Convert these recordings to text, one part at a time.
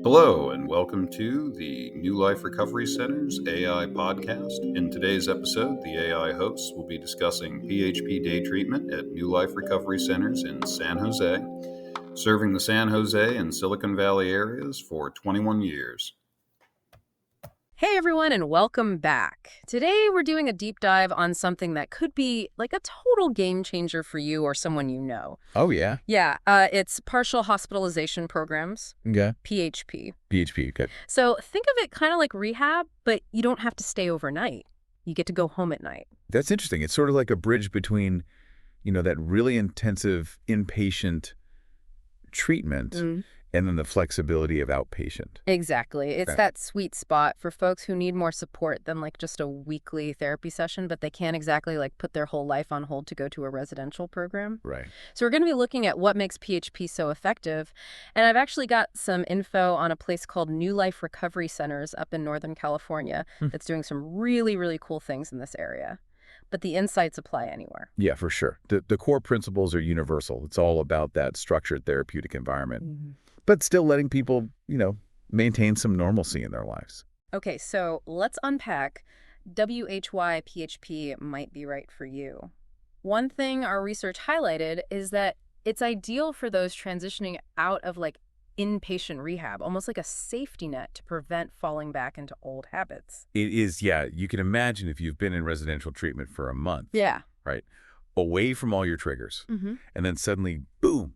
Hello, and welcome to the New Life Recovery Center's AI podcast. In today's episode, the AI hosts will be discussing PHP Day Treatment at New Life Recovery Centers in San Jose, serving the San Jose and Silicon Valley areas for 21 years. Hey everyone, and welcome back. Today we're doing a deep dive on something that could be like a total game changer for you or someone you know. Oh, yeah? Yeah, it's partial hospitalization programs, Okay. PHP. PHP, okay. So think of it kind of like rehab, but you don't have to stay overnight. You get to go home at night. That's interesting. It's sort of like a bridge between, that really intensive inpatient treatment and then the flexibility of outpatient. Exactly. It's Right. that sweet spot for folks who need more support than like just a weekly therapy session, but they can't exactly like put their whole life on hold to go to a residential program. Right. So we're going to be looking at what makes PHP so effective. And I've actually got some info on a place called New Life Recovery Centers up in Northern California that's doing some really, really cool things in this area. But the insights apply anywhere. Yeah, for sure. The core principles are universal. It's all about that structured therapeutic environment, but still letting people, maintain some normalcy in their lives. Okay, so let's unpack why PHP might be right for you. One thing our research highlighted is that it's ideal for those transitioning out of like inpatient rehab, almost like a safety net to prevent falling back into old habits. It is, yeah. You can imagine if you've been in residential treatment for a month, Yeah. right, away from all your triggers, and then suddenly, boom,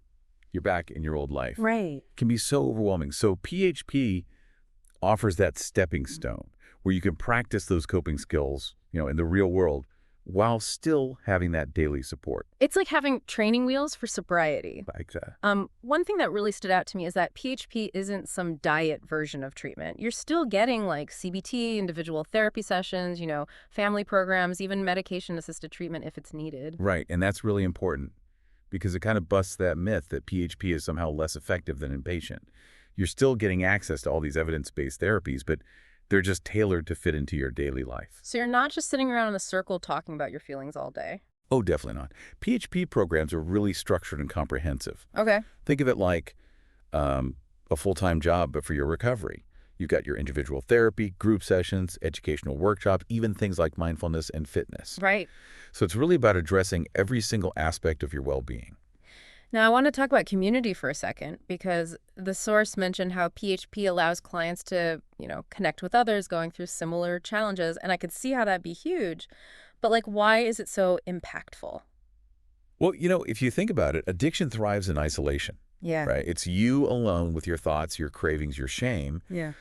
you're back in your old life. Right. It can be so overwhelming. So PHP offers that stepping stone where you can practice those coping skills, in the real world while still having that daily support. It's like having training wheels for sobriety. Like that. One thing that really stood out to me is that PHP isn't some diet version of treatment. You're still getting like CBT, individual therapy sessions, family programs, even medication-assisted treatment if it's needed. Right, and that's really important because it kind of busts that myth that PHP is somehow less effective than inpatient. You're still getting access to all these evidence-based therapies, but they're just tailored to fit into your daily life. So you're not just sitting around in a circle talking about your feelings all day. Oh, definitely not. PHP programs are really structured and comprehensive. Okay. Think of it like a full-time job, but for your recovery. You've got your individual therapy, group sessions, educational workshops, even things like mindfulness and fitness. Right. So it's really about addressing every single aspect of your well-being. Now, I want to talk about community for a second because the source mentioned how PHP allows clients to, connect with others going through similar challenges, and I could see how that'd be huge. But like, why is it so impactful? Well, if you think about it, addiction thrives in isolation, Yeah. right? It's you alone with your thoughts, your cravings, your shame. Yeah.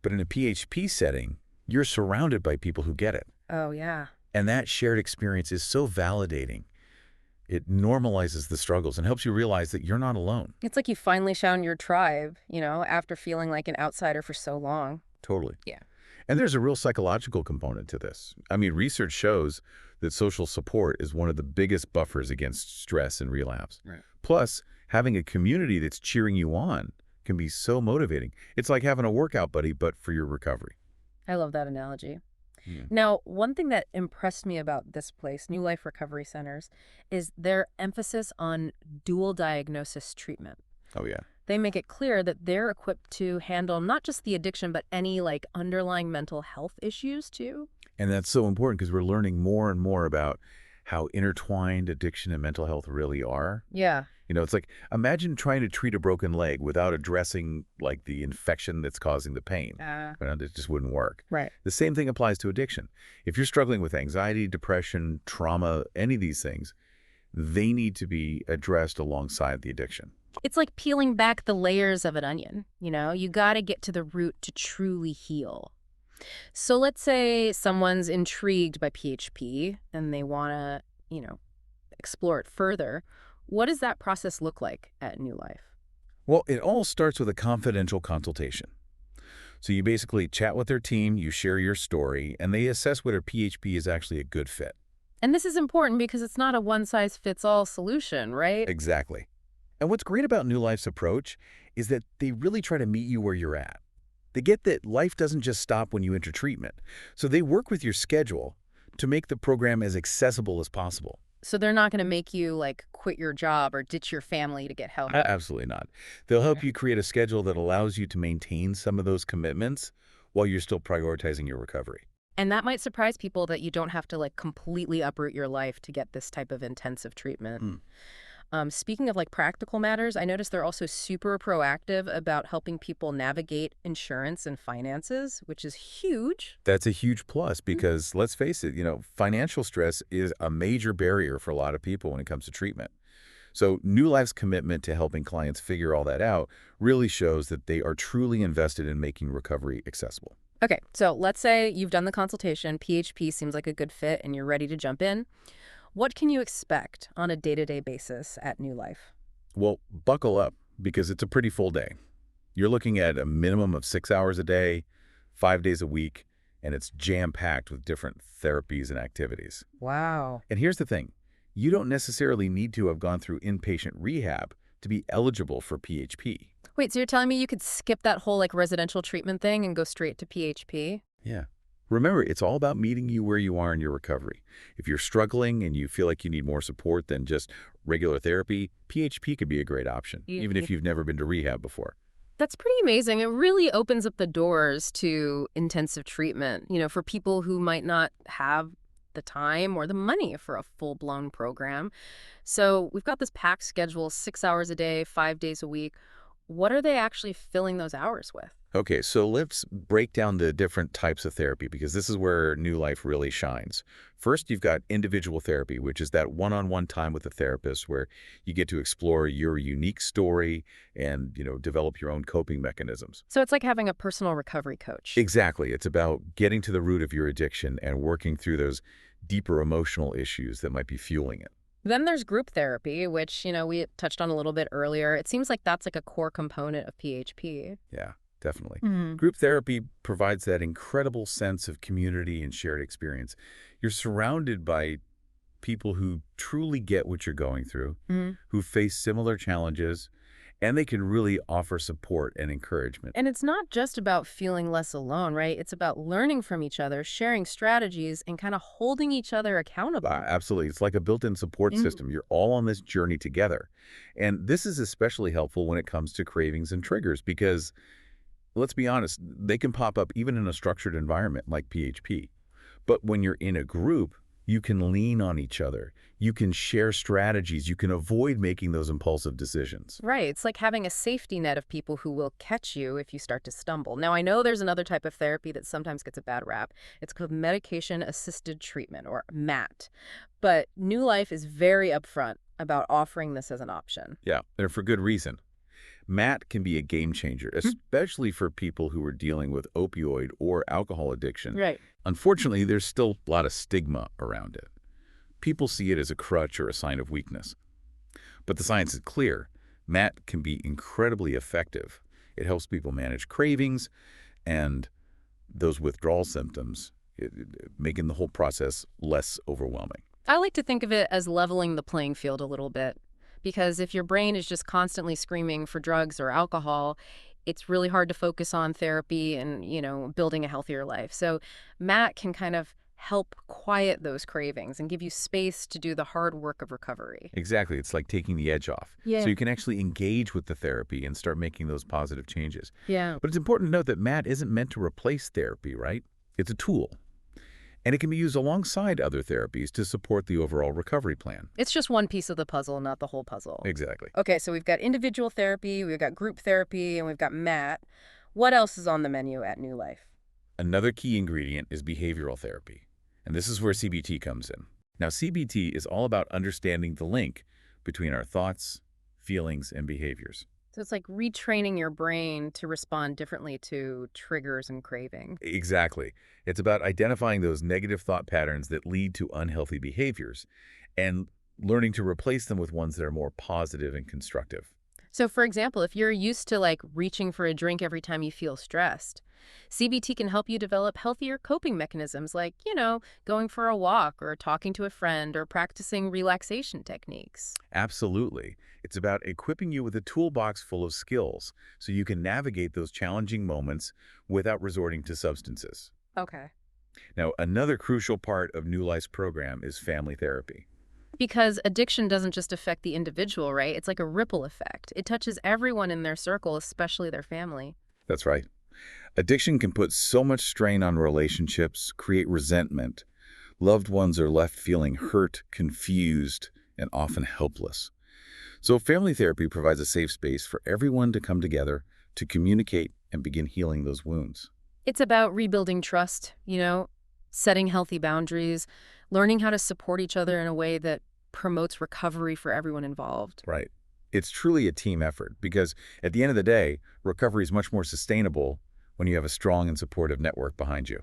But in a PHP setting, you're surrounded by people who get it. Oh, yeah. And that shared experience is so validating. It normalizes the struggles and helps you realize that you're not alone. It's like you finally found your tribe, after feeling like an outsider for so long. Totally. Yeah. And there's a real psychological component to this. I mean, research shows that social support is one of the biggest buffers against stress and relapse. Right. Plus, having a community that's cheering you on can be so motivating. It's like having a workout buddy, but for your recovery. I love that analogy. Yeah. Now, one thing that impressed me about this place, New Life Recovery Centers, is their emphasis on dual diagnosis treatment. Oh, yeah. They make it clear that they're equipped to handle not just the addiction, but any like underlying mental health issues too. And that's so important because we're learning more and more about how intertwined addiction and mental health really are. Yeah. It's like, imagine trying to treat a broken leg without addressing like the infection that's causing the pain. It just wouldn't work. Right. The same thing applies to addiction. If you're struggling with anxiety, depression, trauma, any of these things, they need to be addressed alongside the addiction. It's like peeling back the layers of an onion. You got to get to the root to truly heal. So let's say someone's intrigued by PHP and they want to, explore it further. What does that process look like at New Life? Well, it all starts with a confidential consultation. So you basically chat with their team, you share your story, and they assess whether PHP is actually a good fit. And this is important because it's not a one-size-fits-all solution, right? Exactly. And what's great about New Life's approach is that they really try to meet you where you're at. They get that life doesn't just stop when you enter treatment. So they work with your schedule to make the program as accessible as possible. So they're not going to make you like quit your job or ditch your family to get help. Absolutely not. They'll help Okay. you create a schedule that allows you to maintain some of those commitments while you're still prioritizing your recovery. And that might surprise people that you don't have to like completely uproot your life to get this type of intensive treatment. Hmm. Speaking of like practical matters, I noticed they're also super proactive about helping people navigate insurance and finances, which is huge. That's a huge plus Mm. because let's face it, financial stress is a major barrier for a lot of people when it comes to treatment. So New Life's commitment to helping clients figure all that out really shows that they are truly invested in making recovery accessible. Okay, so let's say you've done the consultation, PHP seems like a good fit, and you're ready to jump in. What can you expect on a day-to-day basis at New Life? Well, buckle up because it's a pretty full day. You're looking at a minimum of 6 hours a day, 5 days a week, and it's jam-packed with different therapies and activities. Wow. And here's the thing. You don't necessarily need to have gone through inpatient rehab to be eligible for PHP. Wait, so you're telling me you could skip that whole like residential treatment thing and go straight to PHP? Yeah. Remember, it's all about meeting you where you are in your recovery. If you're struggling and you feel like you need more support than just regular therapy, PHP could be a great option, even if you've never been to rehab before. That's pretty amazing. It really opens up the doors to intensive treatment, for people who might not have the time or the money for a full-blown program. So we've got this packed schedule, 6 hours a day, 5 days a week. What are they actually filling those hours with? Okay, so let's break down the different types of therapy because this is where New Life really shines. First, you've got individual therapy, which is that one-on-one time with a therapist where you get to explore your unique story and, develop your own coping mechanisms. So it's like having a personal recovery coach. Exactly. It's about getting to the root of your addiction and working through those deeper emotional issues that might be fueling it. Then there's group therapy, which, we touched on a little bit earlier. It seems like that's like a core component of PHP. Yeah, definitely. Mhm. Group therapy provides that incredible sense of community and shared experience. You're surrounded by people who truly get what you're going through, Mhm. who face similar challenges, and they can really offer support and encouragement. And it's not just about feeling less alone, right? It's about learning from each other, sharing strategies, and kind of holding each other accountable. Absolutely. It's like a built-in support Mhm. system. You're all on this journey together. And this is especially helpful when it comes to cravings and triggers because, let's be honest, they can pop up even in a structured environment like PHP. But when you're in a group, you can lean on each other. You can share strategies. You can avoid making those impulsive decisions. Right. It's like having a safety net of people who will catch you if you start to stumble. Now, I know there's another type of therapy that sometimes gets a bad rap. It's called medication-assisted treatment, or MAT. But New Life is very upfront about offering this as an option. Yeah, and for good reason. MAT can be a game changer, especially for people who are dealing with opioid or alcohol addiction. Right. Unfortunately, there's still a lot of stigma around it. People see it as a crutch or a sign of weakness. But the science is clear. MAT can be incredibly effective. It helps people manage cravings and those withdrawal symptoms, making the whole process less overwhelming. I like to think of it as leveling the playing field a little bit. Because if your brain is just constantly screaming for drugs or alcohol, it's really hard to focus on therapy and, building a healthier life. So MAT can kind of help quiet those cravings and give you space to do the hard work of recovery. Exactly. It's like taking the edge off. Yeah. So you can actually engage with the therapy and start making those positive changes. Yeah. But it's important to note that MAT isn't meant to replace therapy, right? It's a tool. And it can be used alongside other therapies to support the overall recovery plan. It's just one piece of the puzzle, not the whole puzzle. Exactly. Okay, so we've got individual therapy, we've got group therapy, and we've got MAT. What else is on the menu at New Life? Another key ingredient is behavioral therapy. And this is where CBT comes in. Now, CBT is all about understanding the link between our thoughts, feelings, and behaviors. So it's like retraining your brain to respond differently to triggers and craving. Exactly. It's about identifying those negative thought patterns that lead to unhealthy behaviors and learning to replace them with ones that are more positive and constructive. So for example, if you're used to like reaching for a drink every time you feel stressed, CBT can help you develop healthier coping mechanisms like, going for a walk or talking to a friend or practicing relaxation techniques. Absolutely. It's about equipping you with a toolbox full of skills so you can navigate those challenging moments without resorting to substances. Okay. Now, another crucial part of New Life's program is family therapy. Because addiction doesn't just affect the individual, right? It's like a ripple effect. It touches everyone in their circle, especially their family. That's right. Addiction can put so much strain on relationships, create resentment. Loved ones are left feeling hurt, confused, and often helpless. So family therapy provides a safe space for everyone to come together, to communicate, and begin healing those wounds. It's about rebuilding trust, setting healthy boundaries, learning how to support each other in a way that promotes recovery for everyone involved. Right. It's truly a team effort because at the end of the day, recovery is much more sustainable when you have a strong and supportive network behind you.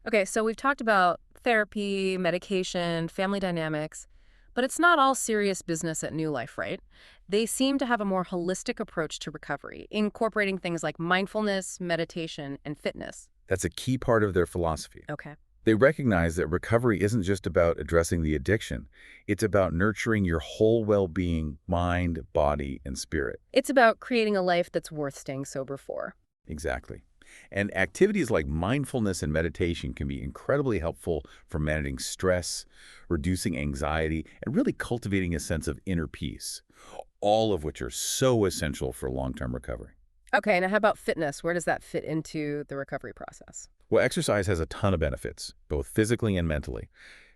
Okay, so we've talked about therapy, medication, family dynamics, but it's not all serious business at New Life, right? They seem to have a more holistic approach to recovery, incorporating things like mindfulness, meditation, and fitness. That's a key part of their philosophy. Okay. They recognize that recovery isn't just about addressing the addiction. It's about nurturing your whole well-being, mind, body, and spirit. It's about creating a life that's worth staying sober for. Exactly. And activities like mindfulness and meditation can be incredibly helpful for managing stress, reducing anxiety, and really cultivating a sense of inner peace, all of which are so essential for long-term recovery. Okay, now how about fitness? Where does that fit into the recovery process? Well, exercise has a ton of benefits, both physically and mentally.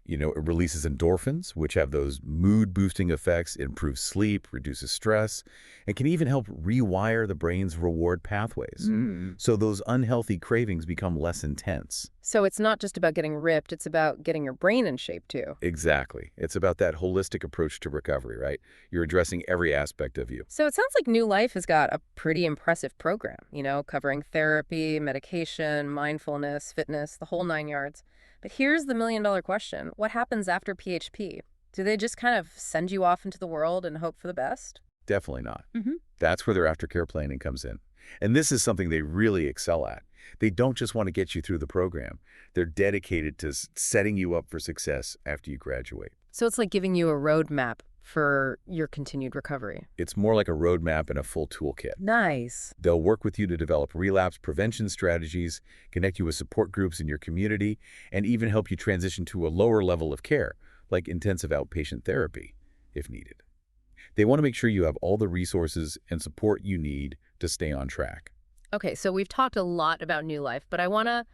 It releases endorphins, which have those mood-boosting effects, improves sleep, reduces stress, and can even help rewire the brain's reward pathways. So those unhealthy cravings become less intense. So it's not just about getting ripped, it's about getting your brain in shape too. Exactly. It's about that holistic approach to recovery, right? You're addressing every aspect of you. So it sounds like New Life has got a pretty impressive program, covering therapy, medication, mindfulness, fitness, the whole 9 yards. But here's the million-dollar question. What happens after PHP? Do they just kind of send you off into the world and hope for the best? Definitely not. Mm-hmm. That's where their aftercare planning comes in. And this is something they really excel at. They don't just want to get you through the program. They're dedicated to setting you up for success after you graduate. So it's like giving you a roadmap for your continued recovery. It's more like a roadmap and a full toolkit. Nice. They'll work with you to develop relapse prevention strategies, connect you with support groups in your community, and even help you transition to a lower level of care, like intensive outpatient therapy, if needed. They want to make sure you have all the resources and support you need to stay on track. Okay, so we've talked a lot about New Life, but I want to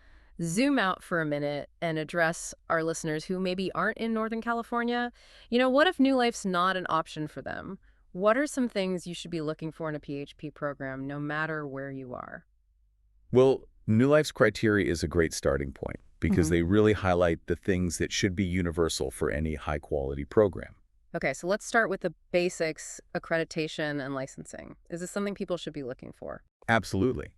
zoom out for a minute and address our listeners who maybe aren't in Northern California. What if New Life's not an option for them? What are some things you should be looking for in a PHP program, no matter where you are? Well, New Life's criteria is a great starting point because they really highlight the things that should be universal for any high-quality program. Okay, so let's start with the basics, accreditation and licensing. Is this something people should be looking for? Absolutely.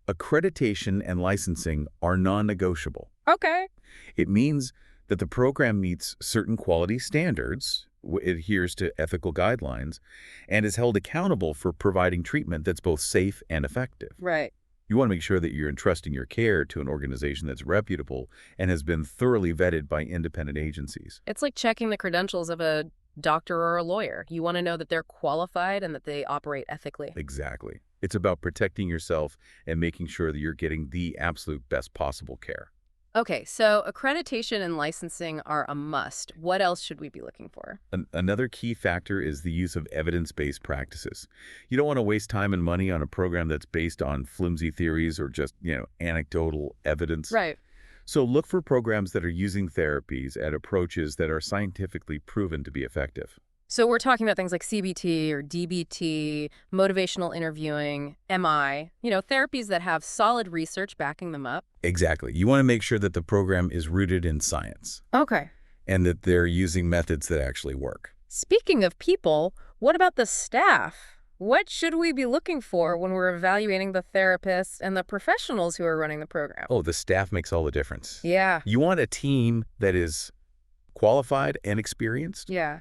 Accreditation and licensing are non-negotiable. Okay. It means that the program meets certain quality standards, adheres to ethical guidelines, and is held accountable for providing treatment that's both safe and effective. Right. You want to make sure that you're entrusting your care to an organization that's reputable and has been thoroughly vetted by independent agencies. It's like checking the credentials of a doctor or a lawyer. You want to know that they're qualified and that they operate ethically. Exactly. It's about protecting yourself and making sure that you're getting the absolute best possible care. Okay, so accreditation and licensing are a must. What else should we be looking for? Another key factor is the use of evidence-based practices. You don't want to waste time and money on a program that's based on flimsy theories or just, anecdotal evidence. Right. So look for programs that are using therapies and approaches that are scientifically proven to be effective. So we're talking about things like CBT or DBT, motivational interviewing, MI, therapies that have solid research backing them up. Exactly. You want to make sure that the program is rooted in science Okay. and that they're using methods that actually work. Speaking of people, what about the staff? What should we be looking for when we're evaluating the therapists and the professionals who are running the program? Oh, the staff makes all the difference. Yeah. You want a team that is qualified and experienced, Yeah.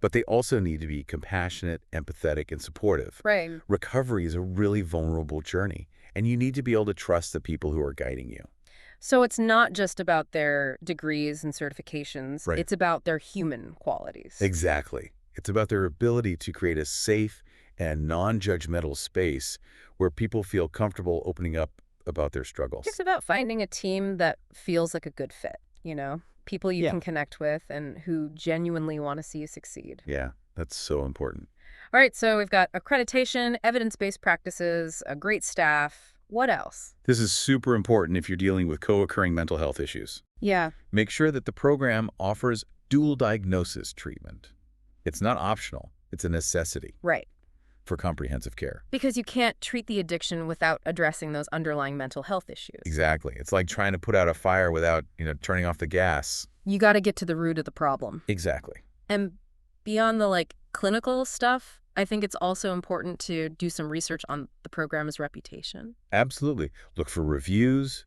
but they also need to be compassionate, empathetic, and supportive. Right. Recovery is a really vulnerable journey, and you need to be able to trust the people who are guiding you. So it's not just about their degrees and certifications. Right. It's about their human qualities. Exactly. It's about their ability to create a safe and non-judgmental space where people feel comfortable opening up about their struggles. It's about finding a team that feels like a good fit, people you Yeah. can connect with and who genuinely want to see you succeed. Yeah, that's so important. All right, so we've got accreditation, evidence-based practices, a great staff. What else? This is super important if you're dealing with co-occurring mental health issues. Yeah, Make sure that the program offers dual diagnosis treatment. It's not optional. It's a necessity right. for comprehensive care. Because you can't treat the addiction without addressing those underlying mental health issues. Exactly. It's like trying to put out a fire without, turning off the gas. You got to get to the root of the problem. Exactly. And beyond the clinical stuff, I think it's also important to do some research on the program's reputation. Absolutely. Look for reviews,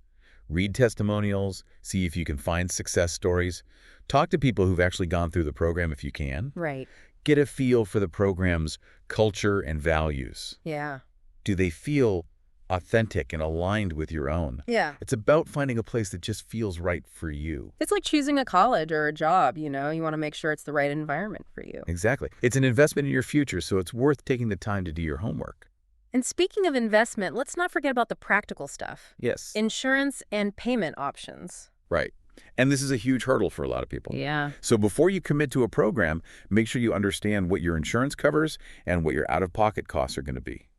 read testimonials, see if you can find success stories. Talk to people who've actually gone through the program if you can. Right. Get a feel for the program's culture and values. Yeah. Do they feel authentic and aligned with your own? Yeah. It's about finding a place that just feels right for you. It's like choosing a college or a job, you want to make sure it's the right environment for you. Exactly. It's an investment in your future, so it's worth taking the time to do your homework. And speaking of investment, let's not forget about the practical stuff. Yes. Insurance and payment options. Right. And this is a huge hurdle for a lot of people. Yeah. So before you commit to a program, make sure you understand what your insurance covers and what your out-of-pocket costs are going to be.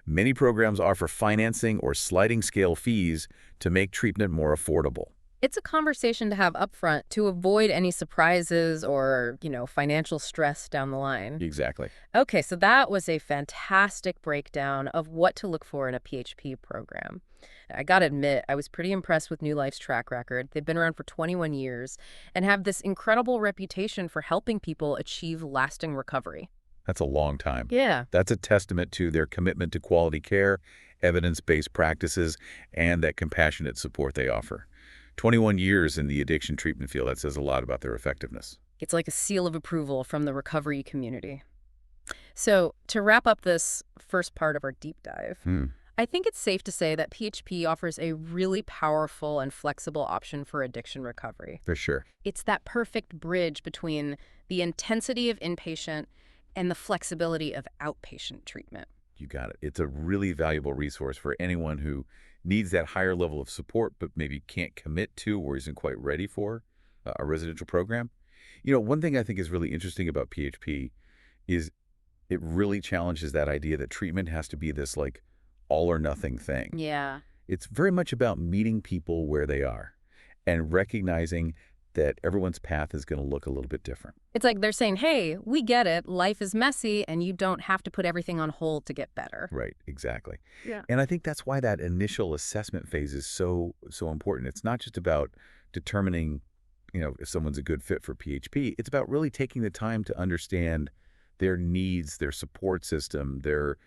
Many programs offer financing or sliding scale fees to make treatment more affordable. It's a conversation to have upfront to avoid any surprises or, financial stress down the line. Exactly. Okay, so that was a fantastic breakdown of what to look for in a PHP program. I gotta admit, I was pretty impressed with New Life's track record. They've been around for 21 years and have this incredible reputation for helping people achieve lasting recovery. That's a long time. Yeah. That's a testament to their commitment to quality care, evidence-based practices, and that compassionate support they offer. 21 years in the addiction treatment field, that says a lot about their effectiveness. It's like a seal of approval from the recovery community. So, to wrap up this first part of our deep dive, I think it's safe to say that PHP offers a really powerful and flexible option for addiction recovery. For sure. It's that perfect bridge between the intensity of inpatient and the flexibility of outpatient treatment. You got it. It's a really valuable resource for anyone who needs that higher level of support but maybe can't commit to or isn't quite ready for a residential program. One thing I think is really interesting about PHP is it really challenges that idea that treatment has to be this all or nothing thing. Yeah. It's very much about meeting people where they are and recognizing that everyone's path is going to look a little bit different. It's like they're saying, hey, we get it. Life is messy and you don't have to put everything on hold to get better. Right, exactly. Yeah. And I think that's why that initial assessment phase is so important. It's not just about determining, if someone's a good fit for PHP. It's about really taking the time to understand their needs, their support system, their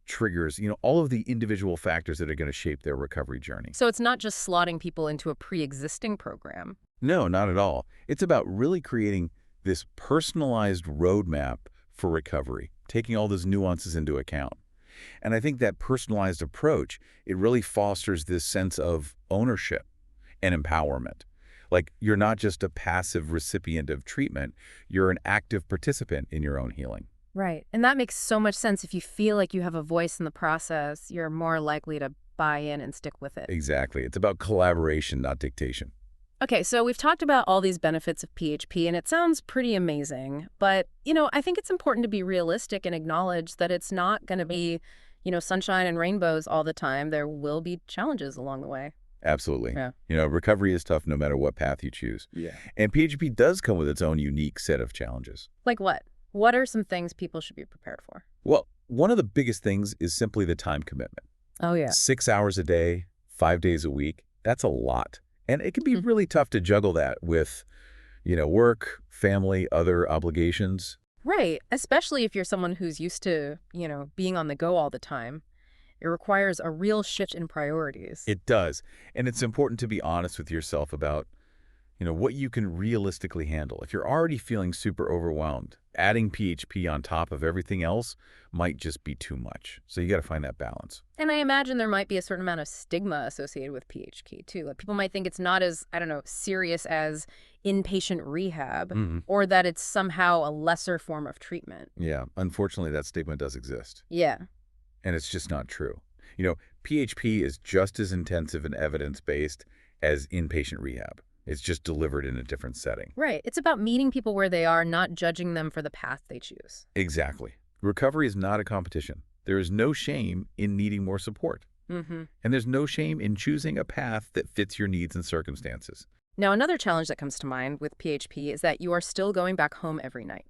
triggers, all of the individual factors that are going to shape their recovery journey. So it's not just slotting people into a pre-existing program. No, not at all. It's about really creating this personalized roadmap for recovery, taking all those nuances into account. And I think that personalized approach, it really fosters this sense of ownership and empowerment. Like you're not just a passive recipient of treatment, you're an active participant in your own healing. Right. And that makes so much sense. If you feel like you have a voice in the process, you're more likely to buy in and stick with it. Exactly. It's about collaboration, not dictation. Okay, so we've talked about all these benefits of PHP, and it sounds pretty amazing. But, I think it's important to be realistic and acknowledge that it's not going to be, sunshine and rainbows all the time. There will be challenges along the way. Absolutely. Yeah. Recovery is tough no matter what path you choose. Yeah. And PHP does come with its own unique set of challenges. Like what? What are some things people should be prepared for? Well, one of the biggest things is simply the time commitment. Oh, yeah. 6 hours a day, 5 days a week. That's a lot. And it can be really tough to juggle that with, work, family, other obligations. Right. Especially if you're someone who's used to, being on the go all the time. It requires a real shift in priorities. It does. And it's important to be honest with yourself about, what you can realistically handle. If you're already feeling super overwhelmed, adding PHP on top of everything else might just be too much. So you got to find that balance. And I imagine there might be a certain amount of stigma associated with PHP too. Like people might think it's not as, serious as inpatient rehab, or that it's somehow a lesser form of treatment. Yeah, unfortunately, that stigma does exist. Yeah. And it's just not true. PHP is just as intensive and evidence-based as inpatient rehab. It's just delivered in a different setting. Right. It's about meeting people where they are, not judging them for the path they choose. Exactly. Recovery is not a competition. There is no shame in needing more support. Mm-hmm. And there's no shame in choosing a path that fits your needs and circumstances. Now, another challenge that comes to mind with PHP is that you are still going back home every night,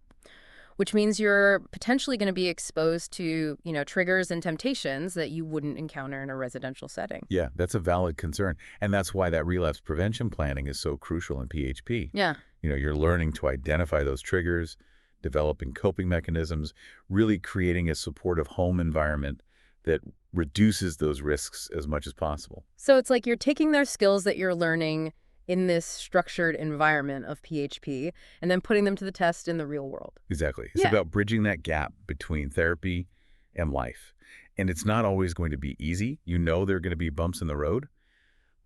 which means you're potentially going to be exposed to, triggers and temptations that you wouldn't encounter in a residential setting. Yeah, that's a valid concern. And that's why that relapse prevention planning is so crucial in PHP. Yeah. You're learning to identify those triggers, developing coping mechanisms, really creating a supportive home environment that reduces those risks as much as possible. So it's like you're taking their skills that you're learning in this structured environment of PHP and then putting them to the test in the real world. Exactly. It's about bridging that gap between therapy and life. And it's not always going to be easy. There are going to be bumps in the road,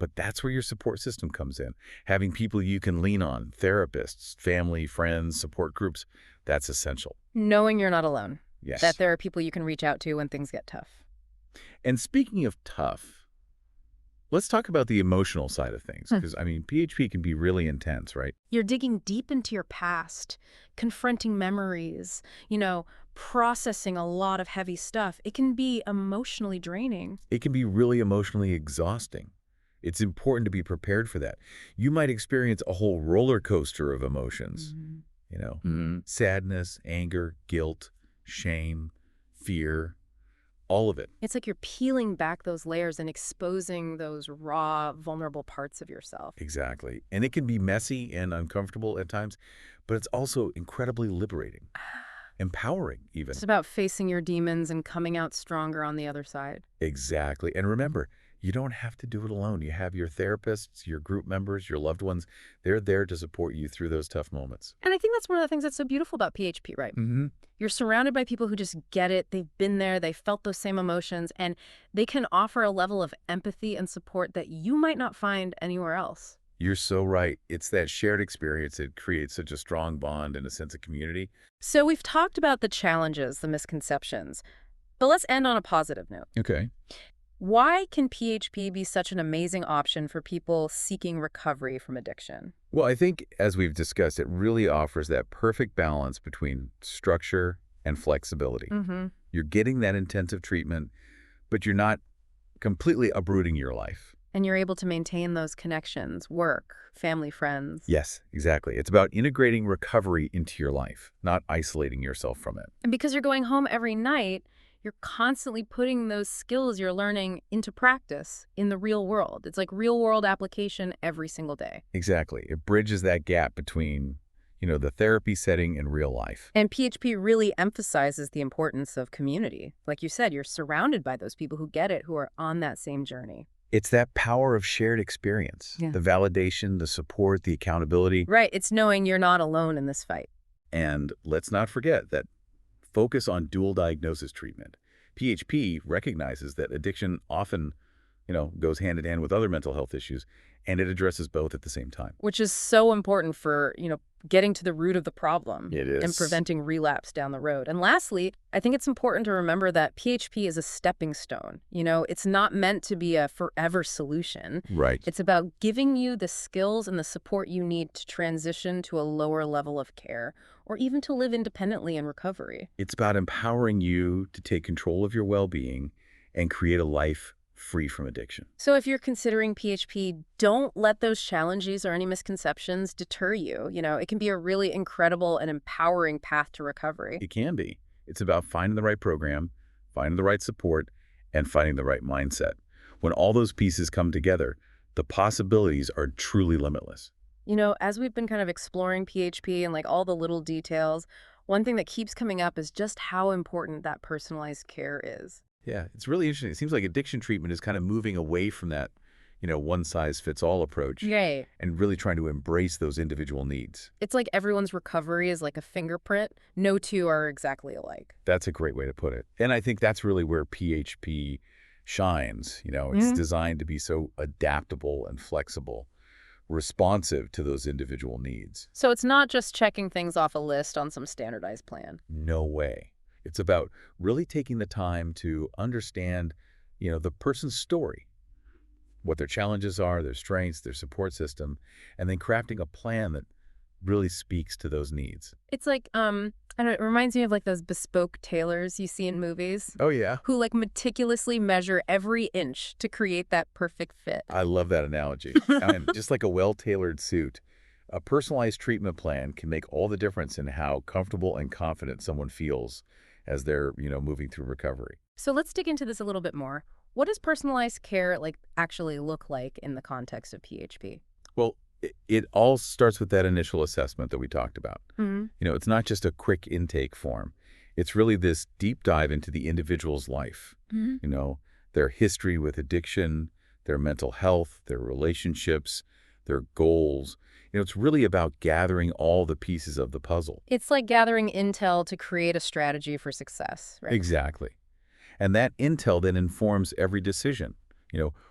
but that's where your support system comes in. Having people you can lean on, therapists, family, friends, support groups, that's essential. Knowing you're not alone. Yes. That there are people you can reach out to when things get tough. And speaking of tough, let's talk about the emotional side of things, because, PHP can be really intense, right? You're digging deep into your past, confronting memories, processing a lot of heavy stuff. It can be emotionally draining. It can be really emotionally exhausting. It's important to be prepared for that. You might experience a whole roller coaster of emotions, sadness, anger, guilt, shame, fear, all of it. It's like you're peeling back those layers and exposing those raw, vulnerable parts of yourself. Exactly. And it can be messy and uncomfortable at times, but it's also incredibly liberating, empowering even. It's about facing your demons and coming out stronger on the other side. Exactly. And remember, you don't have to do it alone. You have your therapists, your group members, your loved ones. They're there to support you through those tough moments. And I think that's one of the things that's so beautiful about PHP, right? Mm-hmm. You're surrounded by people who just get it. They've been there. They felt those same emotions. And they can offer a level of empathy and support that you might not find anywhere else. You're so right. It's that shared experience that creates such a strong bond and a sense of community. So we've talked about the challenges, the misconceptions, but let's end on a positive note. Okay. Why can PHP be such an amazing option for people seeking recovery from addiction? Well, I think, as we've discussed, it really offers that perfect balance between structure and flexibility. Mm-hmm. You're getting that intensive treatment, but you're not completely uprooting your life. And you're able to maintain those connections, work, family, friends. Yes, exactly. It's about integrating recovery into your life, not isolating yourself from it. And because you're going home every night, you're constantly putting those skills you're learning into practice in the real world. It's like real world application every single day. Exactly. It bridges that gap between, the therapy setting and real life. And PHP really emphasizes the importance of community. Like you said, you're surrounded by those people who get it, who are on that same journey. It's that power of shared experience, the validation, the support, the accountability. Right. It's knowing you're not alone in this fight. And let's not forget that focus on dual diagnosis treatment. PHP recognizes that addiction often, goes hand in hand with other mental health issues, and it addresses both at the same time. Which is so important for, getting to the root of the problem. It is. And preventing relapse down the road. And lastly, I think it's important to remember that PHP is a stepping stone. It's not meant to be a forever solution. Right. It's about giving you the skills and the support you need to transition to a lower level of care or even to live independently in recovery. It's about empowering you to take control of your well-being and create a life free from addiction. So if you're considering PHP, don't let those challenges or any misconceptions deter you. It can be a really incredible and empowering path to recovery. It can be. It's about finding the right program, finding the right support, and finding the right mindset. When all those pieces come together, the possibilities are truly limitless. As we've been kind of exploring PHP and all the little details, one thing that keeps coming up is just how important that personalized care is. Yeah, it's really interesting. It seems like addiction treatment is kind of moving away from that, one-size-fits-all approach. Right. And really trying to embrace those individual needs. It's like everyone's recovery is like a fingerprint. No two are exactly alike. That's a great way to put it. And I think that's really where PHP shines. It's designed to be so adaptable and flexible, responsive to those individual needs. So it's not just checking things off a list on some standardized plan. No way. It's about really taking the time to understand, the person's story, what their challenges are, their strengths, their support system, and then crafting a plan that really speaks to those needs. It's like, I don't know, it reminds me of like those bespoke tailors you see in movies Oh, yeah. who like meticulously measure every inch to create that perfect fit. I love that analogy. And just like a well-tailored suit, a personalized treatment plan can make all the difference in how comfortable and confident someone feels as they're, moving through recovery. So let's dig into this a little bit more. What does personalized care like actually look like in the context of PHP? Well, it all starts with that initial assessment that we talked about. Mm-hmm. It's not just a quick intake form. It's really this deep dive into the individual's life, their history with addiction, their mental health, their relationships, their goals. It's really about gathering all the pieces of the puzzle. It's like gathering intel to create a strategy for success, right? Exactly. And that intel then informs every decision.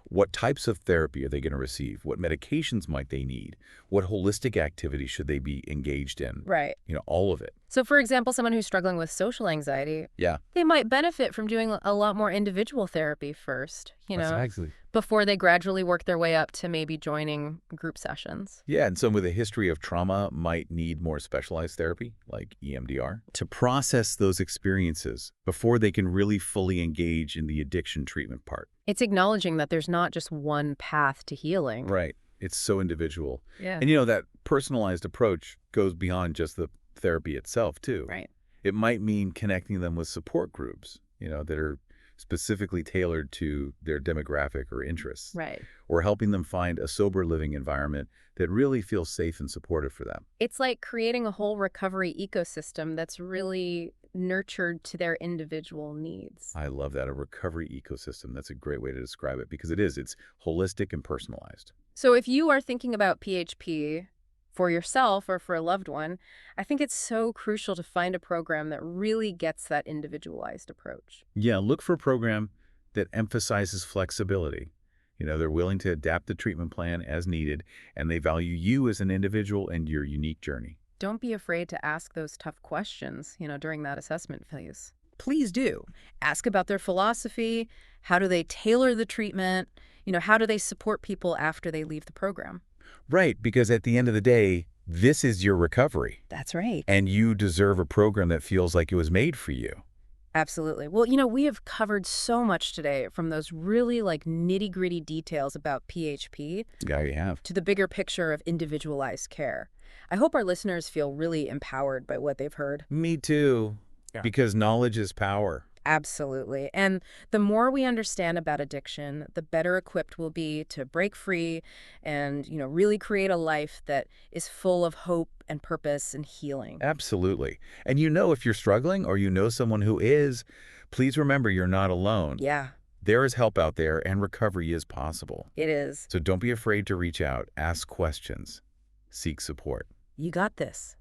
What types of therapy are they going to receive? What medications might they need? What holistic activities should they be engaged in? Right. All of it. So, for example, someone who's struggling with social anxiety, Yeah. they might benefit from doing a lot more individual therapy first, Exactly. before they gradually work their way up to maybe joining group sessions. Yeah, and someone with a history of trauma might need more specialized therapy, like EMDR, to process those experiences before they can really fully engage in the addiction treatment part. It's acknowledging that there's not just one path to healing. Right. It's so individual. Yeah. And that personalized approach goes beyond just the therapy itself, too. Right. It might mean connecting them with support groups, that are specifically tailored to their demographic or interests. Right. Or helping them find a sober living environment that really feels safe and supportive for them. It's like creating a whole recovery ecosystem that's really nurtured to their individual needs. I love that, a recovery ecosystem. That's a great way to describe it because it is. It's holistic and personalized. So if you are thinking about PHP for yourself or for a loved one, I think it's so crucial to find a program that really gets that individualized approach. Yeah, look for a program that emphasizes flexibility. They're willing to adapt the treatment plan as needed, and they value you as an individual and your unique journey. Don't be afraid to ask those tough questions, during that assessment phase. Please do. Ask about their philosophy. How do they tailor the treatment? How do they support people after they leave the program? Right, because at the end of the day, this is your recovery. That's right. And you deserve a program that feels like it was made for you. Absolutely. Well, we have covered so much today, from those really like nitty-gritty details about PHP Yeah, you have. to the bigger picture of individualized care. I hope our listeners feel really empowered by what they've heard. Me too. Yeah. Because knowledge is power. Absolutely. And the more we understand about addiction, the better equipped we'll be to break free and, really create a life that is full of hope and purpose and healing. Absolutely. And if you're struggling or someone who is, please remember you're not alone. Yeah, There is help out there and recovery is possible. it is. So don't be afraid to reach out, ask questions, seek support. You got this.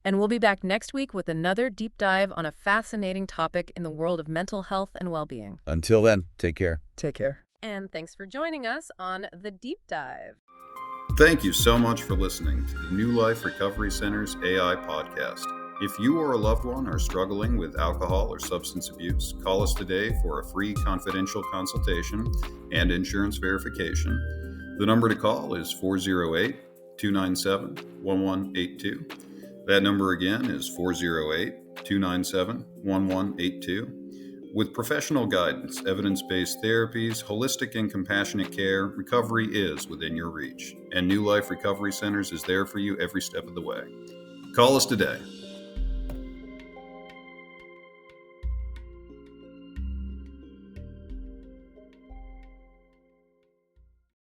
And we'll be back next week with another deep dive on a fascinating topic in the world of mental health and well-being. Until then, take care. Take care. And thanks for joining us on The Deep Dive. Thank you so much for listening to the New Life Recovery Center's AI podcast. If you or a loved one are struggling with alcohol or substance abuse, call us today for a free confidential consultation and insurance verification. The number to call is 408-297-1182. That number again is 408-297-1182. With professional guidance, evidence-based therapies, holistic and compassionate care, recovery is within your reach. And New Life Recovery Centers is there for you every step of the way. Call us today.